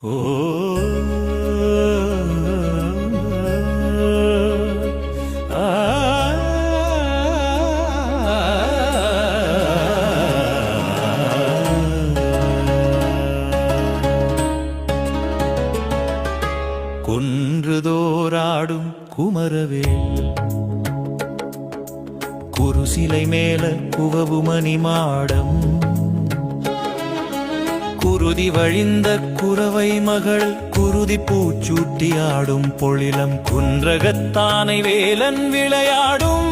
ஓ குன்றுதோராடும் குமரவேல் குருசிலை மேல குவவு மணி மாடம் குருதி வழிந்த குரவை மகள் குருதி பூச்சூட்டி ஆடும் பொழிலம் குன்றகத்தானை வேலன் விளையாடும்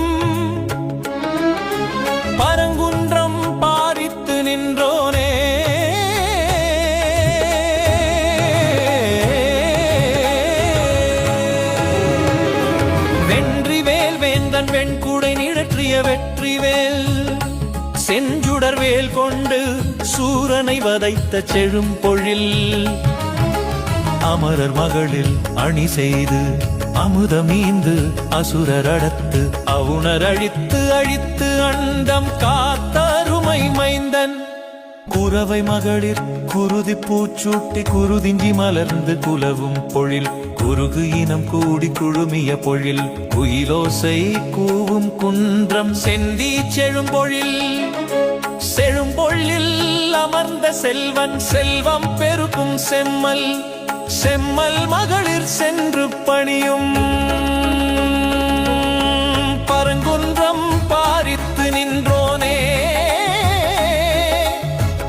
பரங்குன்றம் பாரித்து நின்றோனே வென்றிவேல் வேந்தன் வெண்குடை நிழற்றிய வெற்றிவேல் செஞ்சுடர் வேல் கொண்டு சூரனை வதைத்த செழும் பொழில் அமரர் மகளில் அணி செய்து அமுதமீந்து அசுரர் அடத்து அவுணர் அழித்து அழித்து அண்டம் காத்தருமை மைந்தன் குரவை மகளிர் குருதி பூச்சூட்டி குருதிஞ்சி மலர்ந்து குலவும் பொழில் குருகு இனம் கூடி குழுமிய பொழில் குயிலோசை கூவும் குன்றம் செந்தி செழும்பொழில் செழும்பொழில் அமர்ந்த செல்வன் செல்வம் பெருக்கும் செம்மல் செம்மல் மகளிர் சென்று பணியும் பரங்குன்றம் பாரித்து நின்றோனே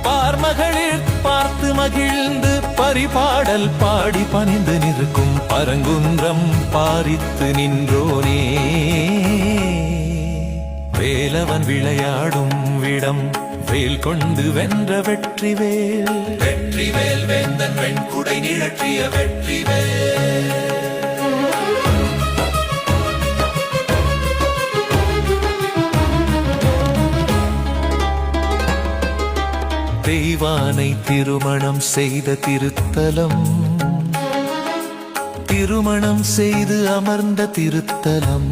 பார்மகளிர் பார்த்து மகிழ்ந்து பரிபாடல் பாடி பணிந்து நிற்கும் பரங்குன்றம் பாரித்து நின்றோனே வேலவன் விளையாடும் விடம் வேல் கொண்டு வென்ற வெற்றிவேல் வெற்றிவேல் வேந்தன் வெண்குடை நிழற்றிய வெற்றிவேல் தெய்வானை திருமணம் செய்த திருத்தலம் திருமணம் செய்து அமர்ந்த திருத்தலம்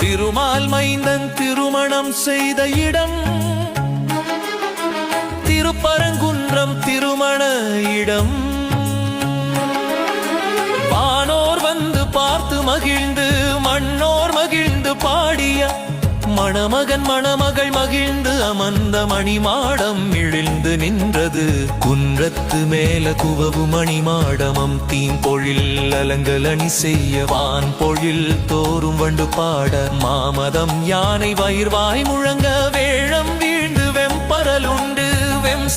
திருமால் மைந்தன் திருமணம் செய்த இடம் திருப்பரங்குன்றம் திருமண இடம் வானோர் வந்து பார்த்து மகிழ்ந்து மண்ணோர் மகிழ்ந்து பாடிய மணமகன் மணமகள் மகிழ்ந்து அமர்ந்த மணிமாடம் இழிந்து நின்றது குன்றத்து மேல குவவு மணிமாடமம் தீம்பொழில் அலங்கல் அணி செய்ய வான் பொழில் தோறும் வண்டு பாட மாமதம் யானை வயிர்வாய் முழங்க வேழம்